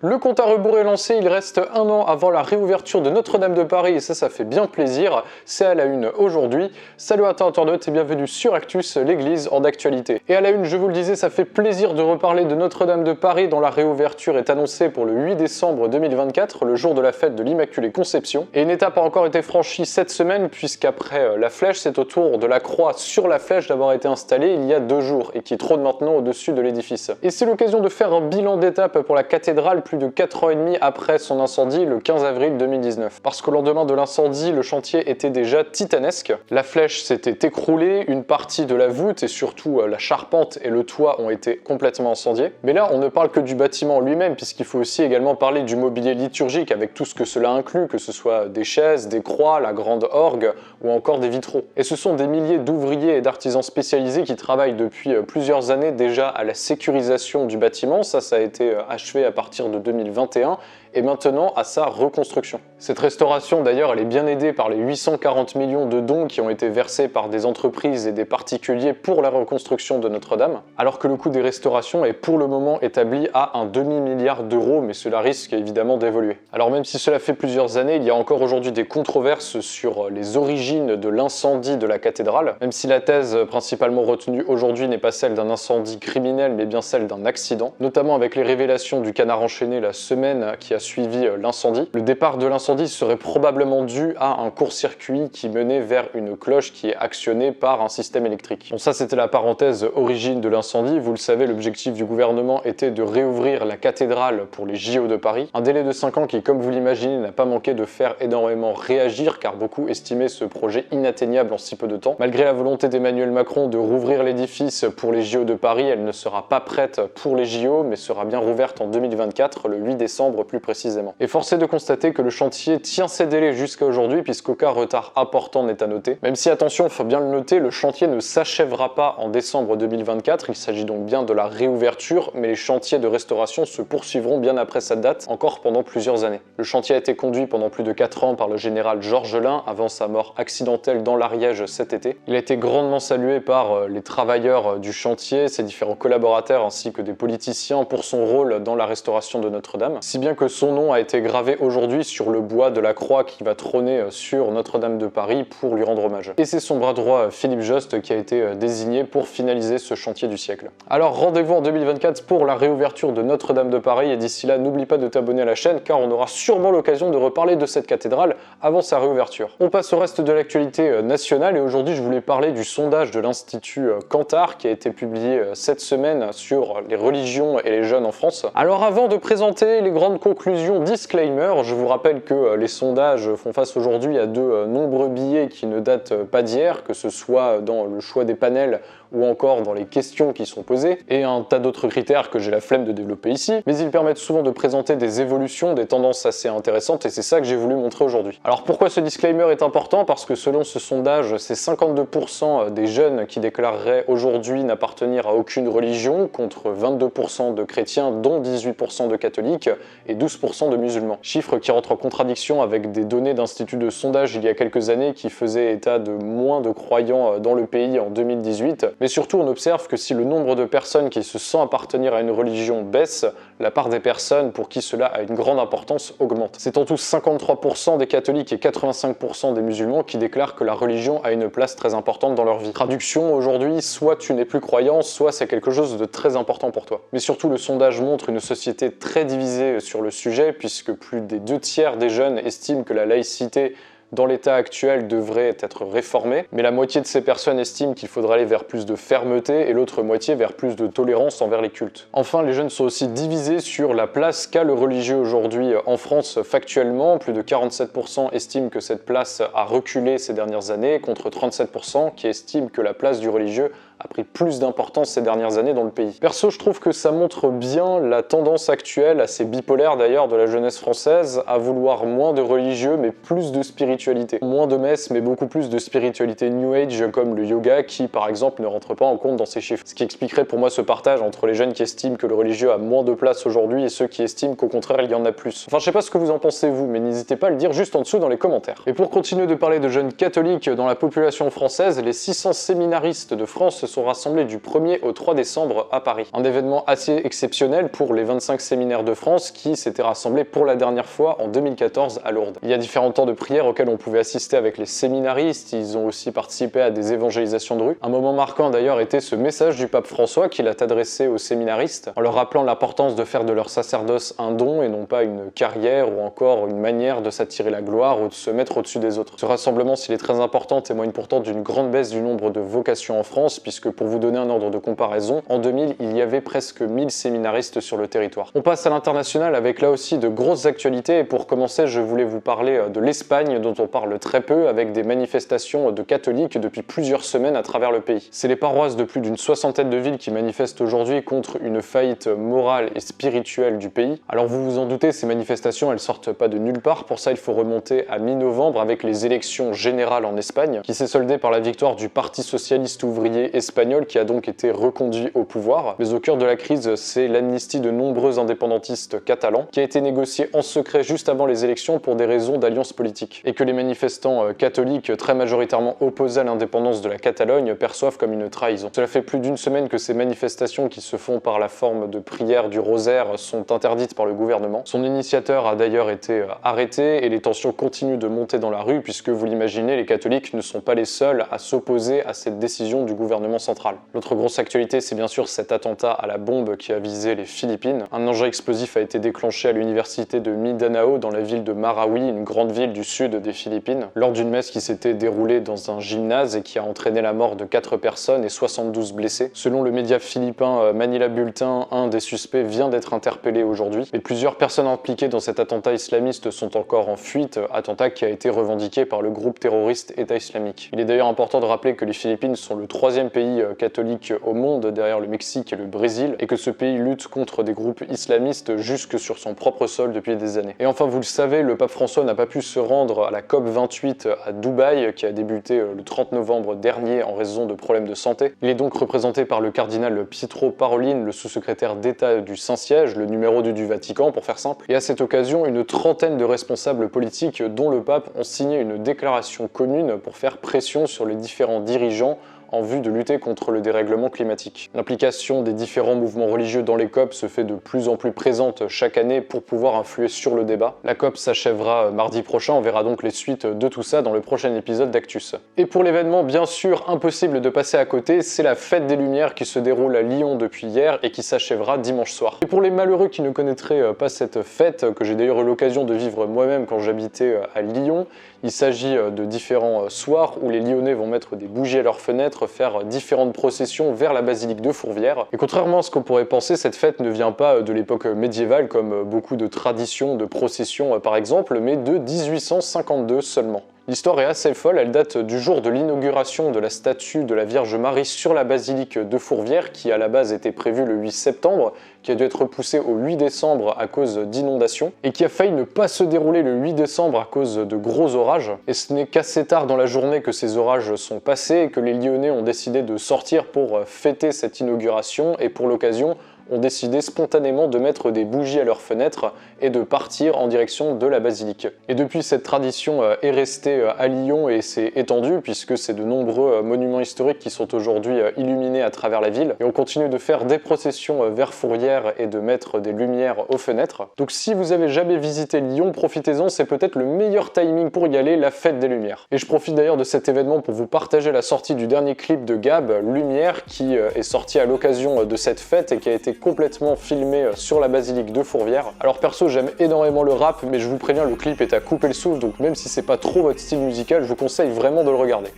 Le compte à rebours est lancé, il reste un an avant la réouverture de Notre-Dame de Paris et ça fait bien plaisir. C'est à la une aujourd'hui. Salut à toi internaute et bienvenue sur Actus, l'église en d'actualité. Et à la une, je vous le disais, ça fait plaisir de reparler de Notre-Dame de Paris dont la réouverture est annoncée pour le 8 décembre 2024, le jour de la fête de l'Immaculée Conception. Et une étape a encore été franchie cette semaine puisqu'après la flèche, c'est au tour de la croix sur la flèche d'avoir été installée il y a 2 jours et qui trône maintenant au-dessus de l'édifice. Et c'est l'occasion de faire un bilan d'étape pour la cathédrale plus de 4 ans et demi après son incendie le 15 avril 2019. Parce qu'au lendemain de l'incendie, le chantier était déjà titanesque. La flèche s'était écroulée, une partie de la voûte et surtout la charpente et le toit ont été complètement incendiés. Mais là, on ne parle que du bâtiment lui-même puisqu'il faut aussi également parler du mobilier liturgique avec tout ce que cela inclut, que ce soit des chaises, des croix, la grande orgue ou encore des vitraux. Et ce sont des milliers d'ouvriers et d'artisans spécialisés qui travaillent depuis plusieurs années déjà à la sécurisation du bâtiment. Ça a été achevé à partir de 2021 et maintenant à sa reconstruction. Cette restauration d'ailleurs elle est bien aidée par les 840 millions de dons qui ont été versés par des entreprises et des particuliers pour la reconstruction de Notre-Dame, alors que le coût des restaurations est pour le moment établi à un demi-milliard d'euros, mais cela risque évidemment d'évoluer. Alors même si cela fait plusieurs années, il y a encore aujourd'hui des controverses sur les origines de l'incendie de la cathédrale, même si la thèse principalement retenue aujourd'hui n'est pas celle d'un incendie criminel mais bien celle d'un accident, notamment avec les révélations du Canard enchaîné la semaine qui a suivi l'incendie. Le départ de l'incendie serait probablement dû à un court-circuit qui menait vers une cloche qui est actionnée par un système électrique. Bon, ça c'était la parenthèse origine de l'incendie. Vous le savez, l'objectif du gouvernement était de réouvrir la cathédrale pour les JO de Paris. Un délai de 5 ans qui, comme vous l'imaginez, n'a pas manqué de faire énormément réagir car beaucoup estimaient ce projet inatteignable en si peu de temps. Malgré la volonté d'Emmanuel Macron de rouvrir l'édifice pour les JO de Paris, elle ne sera pas prête pour les JO mais sera bien rouverte en 2024, le 8 décembre plus précisément. Et force est de constater que le chantier tient ses délais jusqu'à aujourd'hui puisqu'aucun retard important n'est à noter. Même si, attention, il faut bien le noter, le chantier ne s'achèvera pas en décembre 2024, il s'agit donc bien de la réouverture, mais les chantiers de restauration se poursuivront bien après cette date, encore pendant plusieurs années. Le chantier a été conduit pendant plus de 4 ans par le général Georges Lain avant sa mort accidentelle dans l'Ariège cet été. Il a été grandement salué par les travailleurs du chantier, ses différents collaborateurs ainsi que des politiciens pour son rôle dans la restauration de Notre-Dame, si bien que son nom a été gravé aujourd'hui sur le bois de la croix qui va trôner sur Notre-Dame de Paris pour lui rendre hommage. Et c'est son bras droit Philippe Jost qui a été désigné pour finaliser ce chantier du siècle. Alors rendez-vous en 2024 pour la réouverture de Notre-Dame de Paris et d'ici là n'oublie pas de t'abonner à la chaîne car on aura sûrement l'occasion de reparler de cette cathédrale avant sa réouverture. On passe au reste de l'actualité nationale et aujourd'hui je voulais parler du sondage de l'Institut Kantar qui a été publié cette semaine sur les religions et les jeunes en France. Alors avant de présenter les grandes conclusion disclaimer, je vous rappelle que les sondages font face aujourd'hui à de nombreux biais qui ne datent pas d'hier, que ce soit dans le choix des panels ou encore dans les questions qui sont posées, et un tas d'autres critères que j'ai la flemme de développer ici, mais ils permettent souvent de présenter des évolutions, des tendances assez intéressantes, et c'est ça que j'ai voulu montrer aujourd'hui. Alors pourquoi ce disclaimer est important? Parce que selon ce sondage, c'est 52% des jeunes qui déclareraient aujourd'hui n'appartenir à aucune religion, contre 22% de chrétiens, dont 18% de catholiques, et 12% de musulmans. Chiffre qui rentre en contradiction avec des données d'instituts de sondage il y a quelques années qui faisaient état de moins de croyants dans le pays en 2018. Mais surtout, on observe que si le nombre de personnes qui se sentent appartenir à une religion baisse, la part des personnes pour qui cela a une grande importance augmente. C'est en tout 53% des catholiques et 85% des musulmans qui déclarent que la religion a une place très importante dans leur vie. Traduction, aujourd'hui, soit tu n'es plus croyant, soit c'est quelque chose de très important pour toi. Mais surtout, le sondage montre une société très divisée sur le sujet, puisque plus des 2/3 des jeunes estiment que la laïcité dans l'état actuel devrait être réformée, mais la moitié de ces personnes estiment qu'il faudrait aller vers plus de fermeté et l'autre moitié vers plus de tolérance envers les cultes. Enfin, les jeunes sont aussi divisés sur la place qu'a le religieux aujourd'hui en France factuellement. Plus de 47% estiment que cette place a reculé ces dernières années, contre 37% qui estiment que la place du religieux a pris plus d'importance ces dernières années dans le pays. Perso, je trouve que ça montre bien la tendance actuelle, assez bipolaire d'ailleurs, de la jeunesse française, à vouloir moins de religieux mais plus de spiritualité. Moins de messe mais beaucoup plus de spiritualité New Age comme le yoga qui par exemple ne rentre pas en compte dans ces chiffres. Ce qui expliquerait pour moi ce partage entre les jeunes qui estiment que le religieux a moins de place aujourd'hui et ceux qui estiment qu'au contraire il y en a plus. Enfin je sais pas ce que vous en pensez vous, mais n'hésitez pas à le dire juste en dessous dans les commentaires. Et pour continuer de parler de jeunes catholiques dans la population française, les 600 séminaristes de France se sont rassemblés du 1er au 3 décembre à Paris. Un événement assez exceptionnel pour les 25 séminaires de France qui s'étaient rassemblés pour la dernière fois en 2014 à Lourdes. Il y a différents temps de prière auxquels on pouvait assister avec les séminaristes, ils ont aussi participé à des évangélisations de rue. Un moment marquant d'ailleurs était ce message du pape François qu'il a adressé aux séminaristes en leur rappelant l'importance de faire de leur sacerdoce un don et non pas une carrière ou encore une manière de s'attirer la gloire ou de se mettre au-dessus des autres. Ce rassemblement, s'il est très important, témoigne pourtant d'une grande baisse du nombre de vocations en France, puisque pour vous donner un ordre de comparaison, en 2000, il y avait presque 1000 séminaristes sur le territoire. On passe à l'international avec là aussi de grosses actualités, et pour commencer, je voulais vous parler de l'Espagne, dont on parle très peu, avec des manifestations de catholiques depuis plusieurs semaines à travers le pays. C'est les paroisses de plus d'une soixantaine de villes qui manifestent aujourd'hui contre une faillite morale et spirituelle du pays. Alors vous vous en doutez, ces manifestations, elles sortent pas de nulle part. Pour ça, il faut remonter à mi-novembre avec les élections générales en Espagne, qui s'est soldée par la victoire du Parti socialiste ouvrier espagnol, qui a donc été reconduit au pouvoir. Mais au cœur de la crise, c'est l'amnistie de nombreux indépendantistes catalans, qui a été négociée en secret juste avant les élections pour des raisons d'alliance politique, et que les manifestants catholiques très majoritairement opposés à l'indépendance de la Catalogne perçoivent comme une trahison. Cela fait plus d'une semaine que ces manifestations, qui se font par la forme de prières du rosaire, sont interdites par le gouvernement. Son initiateur a d'ailleurs été arrêté et les tensions continuent de monter dans la rue puisque, vous l'imaginez, les catholiques ne sont pas les seuls à s'opposer à cette décision du gouvernement central. L'autre grosse actualité, c'est bien sûr cet attentat à la bombe qui a visé les Philippines. Un engin explosif a été déclenché à l'université de Mindanao dans la ville de Marawi, une grande ville du sud des Philippines, lors d'une messe qui s'était déroulée dans un gymnase et qui a entraîné la mort de 4 personnes et 72 blessés. Selon le média philippin Manila Bulletin, un des suspects vient d'être interpellé aujourd'hui, mais plusieurs personnes impliquées dans cet attentat islamiste sont encore en fuite, attentat qui a été revendiqué par le groupe terroriste État islamique. Il est d'ailleurs important de rappeler que les Philippines sont le 3e pays catholique au monde, derrière le Mexique et le Brésil, et que ce pays lutte contre des groupes islamistes jusque sur son propre sol depuis des années. Et enfin, vous le savez, le pape François n'a pas pu se rendre à la COP28 à Dubaï, qui a débuté le 30 novembre dernier en raison de problèmes de santé. Il est donc représenté par le cardinal Pietro Parolin, le sous-secrétaire d'État du Saint-Siège, le numéro 2 du Vatican pour faire simple. Et à cette occasion, une trentaine de responsables politiques, dont le pape, ont signé une déclaration commune pour faire pression sur les différents dirigeants en vue de lutter contre le dérèglement climatique. L'implication des différents mouvements religieux dans les COP se fait de plus en plus présente chaque année pour pouvoir influer sur le débat. La COP s'achèvera mardi prochain, on verra donc les suites de tout ça dans le prochain épisode d'Actus. Et pour l'événement, bien sûr, impossible de passer à côté, c'est la Fête des Lumières qui se déroule à Lyon depuis hier et qui s'achèvera dimanche soir. Et pour les malheureux qui ne connaîtraient pas cette fête, que j'ai d'ailleurs eu l'occasion de vivre moi-même quand j'habitais à Lyon, il s'agit de différents soirs où les Lyonnais vont mettre des bougies à leurs fenêtres, faire différentes processions vers la basilique de Fourvière. Et contrairement à ce qu'on pourrait penser, cette fête ne vient pas de l'époque médiévale comme beaucoup de traditions de processions par exemple, mais de 1852 seulement. L'histoire est assez folle, elle date du jour de l'inauguration de la statue de la Vierge Marie sur la basilique de Fourvière, qui à la base était prévue le 8 septembre, qui a dû être repoussée au 8 décembre à cause d'inondations, et qui a failli ne pas se dérouler le 8 décembre à cause de gros orages. Et ce n'est qu'assez tard dans la journée que ces orages sont passés et que les Lyonnais ont décidé de sortir pour fêter cette inauguration, et pour l'occasion, ont décidé spontanément de mettre des bougies à leurs fenêtres et de partir en direction de la basilique. Et depuis, cette tradition est restée à Lyon et s'est étendue puisque c'est de nombreux monuments historiques qui sont aujourd'hui illuminés à travers la ville. Et on continue de faire des processions vers Fourvière et de mettre des lumières aux fenêtres. Donc si vous avez jamais visité Lyon, profitez-en, c'est peut-être le meilleur timing pour y aller, la Fête des Lumières. Et je profite d'ailleurs de cet événement pour vous partager la sortie du dernier clip de Gab, Lumière, qui est sorti à l'occasion de cette fête et qui a été complètement filmé sur la basilique de Fourvière. Alors perso, j'aime énormément le rap, mais je vous préviens, le clip est à couper le souffle, donc même si c'est pas trop votre style musical, je vous conseille vraiment de le regarder.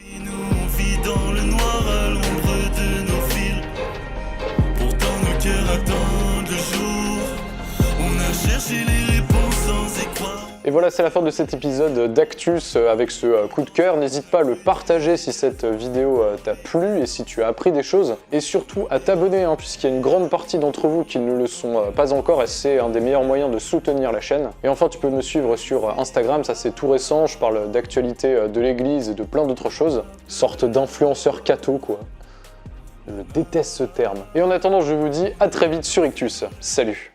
Et voilà, c'est la fin de cet épisode d'Actus avec ce coup de cœur. N'hésite pas à le partager si cette vidéo t'a plu et si tu as appris des choses. Et surtout à t'abonner, puisqu'il y a une grande partie d'entre vous qui ne le sont pas encore et c'est un des meilleurs moyens de soutenir la chaîne. Et enfin, tu peux me suivre sur Instagram, ça c'est tout récent, je parle d'actualité de l'église et de plein d'autres choses. Sorte d'influenceur catho, quoi. Je déteste ce terme. Et en attendant, je vous dis à très vite sur Actus. Salut!